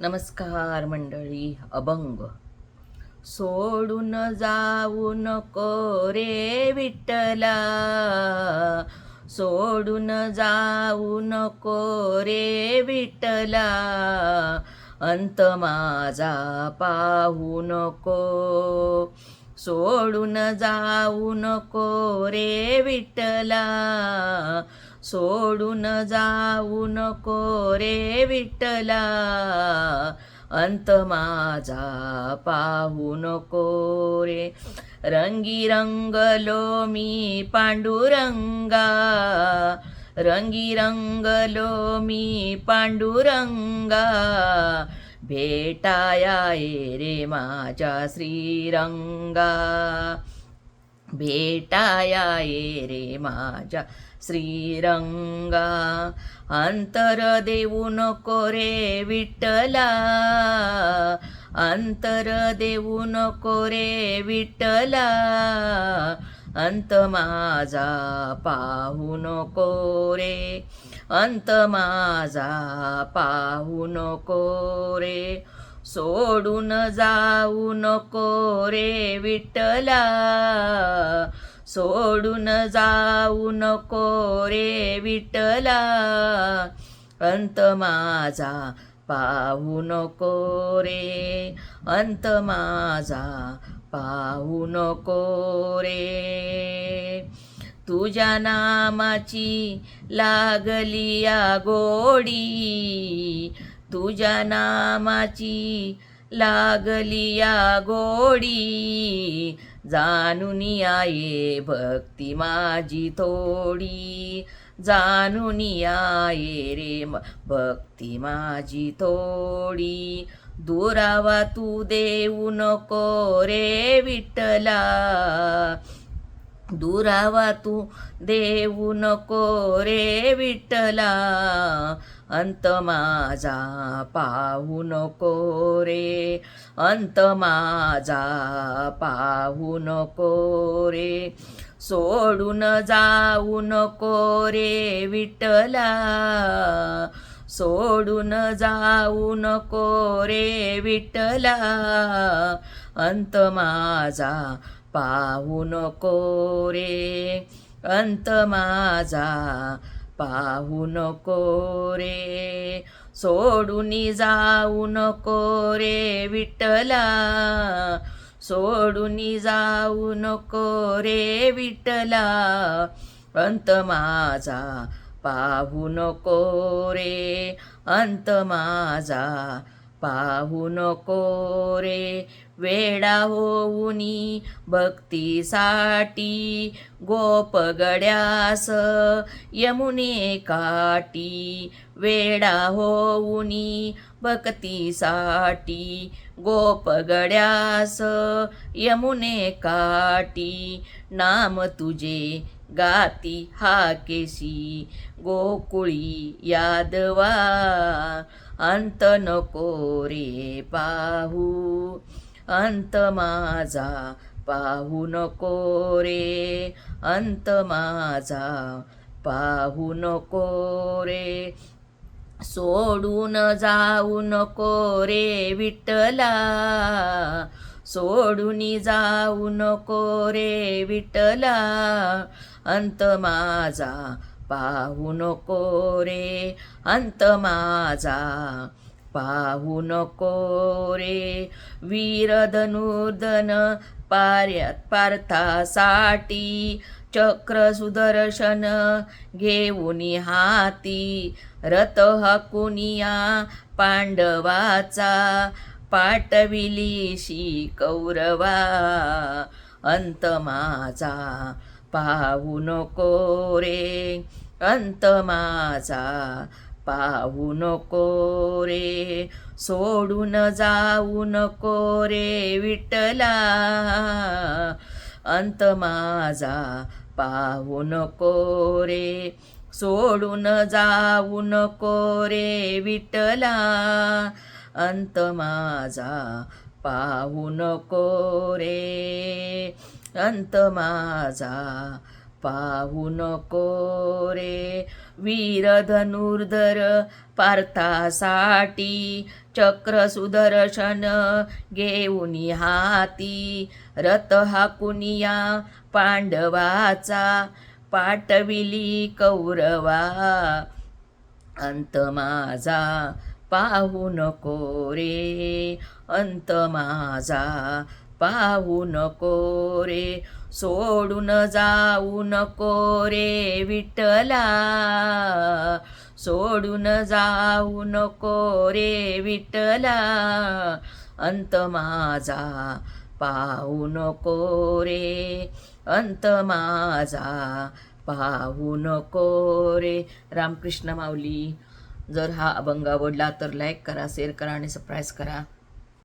नमस्कार मंडळी. अभंग. सोडून जाऊ नको रे विठ्ठला, सोडून जाऊ नको रे विठ्ठला, अंत माझा पाहू नको. सोडून जाऊ नको रे विठ्ठला, सोडून जाऊ नको रे विठ्ठला, अंत माझा पाहू नको रे. रंगी रंगलो मी पांडुरंगा, रंगी रंगलो मी पांडुरंगा, भेटाया ये रे माझ्या श्रीरंगा, भेटाया ये रे माझ्या श्रीरंगा. अंतर देऊ नको रे विठ्ठला, अंतर देऊ नको रे विठ्ठला, अंत माझा पाहू नको रे, अंत माझा पाहू नको रे. सोडून जाऊ नको रे विठ्ठला, सोडून जाऊ नको रे विठ्ठला, अंत माझा पाहू नको रे, अंत माझा पाहू नको रे. तुझ्या नामाची लागली या गोडी, तुझ्या नामाची लागली या गोडी, जाणून ये भक्ती माझी थोडी, जाणून ये रे भक्ती माझी थोडी. दुरावा तू देऊ नको रे विठ्ठला, दुरावा तू देऊ नको रे विठ्ठला, अंत माझा पाहू नको रे, अंत माझा पाहू नको रे. सोडून जाऊ नको रे विठ्ठला, सोडून जाऊ नको रे विठ्ठला, अंत माझा पाहू नको रे, अंत माझा पाहू नको रे. सोडून जाऊ नको रे विठ्ठला, सोडून जाऊ नको रे विठ्ठला, अंत माझा पाहू नको रे, अंत माझा पाहू नको रे. वेडा होऊनी भक्तीसाठी गोपगड्यास यमुने काठी, वेडा होऊनी भक्तीसाठी गोपगड्यास यमुने काठी, नाम तुझे गाती हाकेशी गोकुळी यादवा, अंत नको रे पाहू, अंत माझा पाहू नको रे, अंत माझा पाहू नको रे. सोडून जाऊ नको रे विठ्ठला, सोडून जाऊ नको रे विठ्ठला, अंत माझा पाहू नको रे, अंत माझा पाहू नको रे. वीर धनुर्धन पार्थासाठी चक्र सुदर्शन घेऊन हाती, रथ हाकुनिया पांडवाचा पाठविलीशी कौरवा, अंत माझा पाहू नको रे, अंत माझा पाहू नको रे. सोडून जाऊ नको रे विठ्ठला, अंत माझा पाहू नको रे. सोडून जाऊ नको रे विठ्ठला, अंत माझा पाहू नको रे, अंत माझा पाहू नको रे. वीर धनुर्धर पार्थासाठी चक्र सुदर्शन घेऊन हाती, रथ हाकुनिया पांडवाचा, पाठविली कौरवा, अंत माझा पाहू नको रे, अंत माझा पाहू नको रे, सोडून जाऊ नको रे विठ्ठला, सोडून जाऊ नको रे विठ्ठला, अंत माझा पाहू नको रे, अंत माझा पाहू नको रे. रामकृष्ण माऊली. जर हा अभंग आवडला तर लाईक करा, शेअर करा आणि सबस्क्राईब करा.